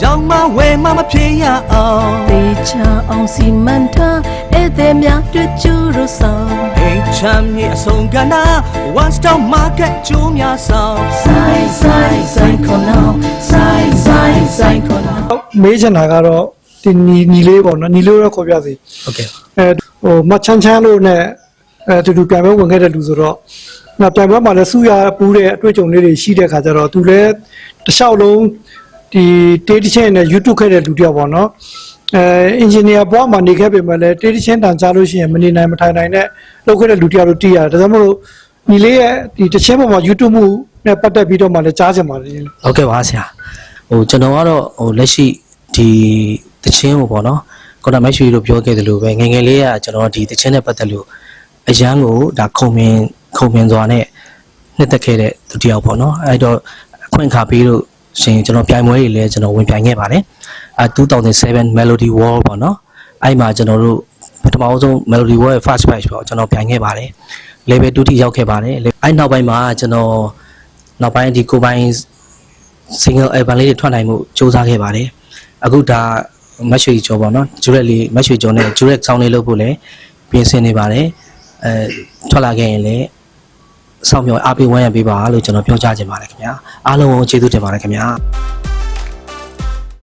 ရောင်မဝဲမမဖြစ်ရအောင်တေချာအောင်စီမံထားဧည့်သည်များတွေ့ကျူလို့ဆောင် အိမ်ချမ်းမြေအဆုံးကနာ one stop market ကျိုးများဆောင် ဆိုင်ခေါ်နောဆိုင်ခေါ်နော မေးချင်တာကတော့ဒီညီလေးပေါ့နော်ညီလေးတော့ခေါ်ပြစီ ဟုတ်ကဲ့ မချမ်းလို့နဲ့တူတူပြန်ပွဲဝင်ခဲ့တဲ့လူဆိုတော့ပြန်ပွဲမှာလည်းစူရပူးတဲ့အတွေ့အကြုံလေးတွေရှိတဲ့ခါကျတော့သူလည်းတစ်လျှောက်လုံးဒီတေးတချင်းနဲ့ YouTube ခဲ့တဲ့လူတယောက်ပေါ့နော်အင်ဂျင်နီယာဘွားမှာနေခဲ့ပေမဲ့လည်းတေးတချင်းတန်ကြားလို့ရှိရင်မနေနိုင်မထိုင်နိုင်နဲ့လုပ်ခဲ့တဲ့လူတယောက်လို့သိရတယ်ဒါကြောင့်မို့လို့ညီလေးရဲ့ဒီတချင်းပေါ်မှာ YouTube မှုနဲ့ပတ်သက်ပြီးတော့မှလည်းကြားချင်ပါတယ်ဟုတ်ကဲ့ပါဆရာကျွန်တော်ကတော့လက်ရှိဒီတချင်းကိုပေါ့နော်ကိုတာမက်ရွှေတို့ပြောခဲ့သလိုပဲငယ်ငယ်လေးကကျွန်တော်ဒီတချင်းနဲ့ပတ်သက်လို့အရန်ကိုဒါခုံမင်းစွာနဲ့နှစ်သက်ခဲ့တဲ့သူတယောက်ပေါ့နော်အဲ့တော့အခွင့်အခါပေးလို့ရှင်ကျွန်တော်ပြိုင်ပွဲတွေလည်းကျွန်တော်ဝင်ပြိုင်ခဲ့ပါတယ်2007 Melody World ပေါ့နော်အဲ့မှာကျွန်တော်တို့ပထမဆုံး Melody World ရဲ့ first batch ပေါ့ကျွန်တော်ပြိုင်ခဲ့ပါတယ် level 2ထိရောက်ခဲ့ပါတယ်အဲ့နောက်ပိုင်းမှာကျွန်တော်နောက်ပိုင်းဒီကိုပိုင်း single album လေးတွေထွက်နိုင်မှုစူးစမ်းခဲ့ပါတယ်အခုဒါမတ်ရွှေကျော်ပေါ့နော်ဂျူရက်လေးမတ်ရွှေကျော်နဲ့ဂျူရက်ဆောင်းလေးလုပ်ဖို့လည်းပြင်ဆင်နေပါတယ်ထွက်လာခဲ့ရင်လည်းစောင့်မျှော်အားပေးဝန်းရံပေးပါလို့ကျွန်တော်ပြောကြားချင်ပါတယ်ခင်ဗျာအားလုံးကိုကျေးဇူးတင်ပါတယ်ခင်ဗျာ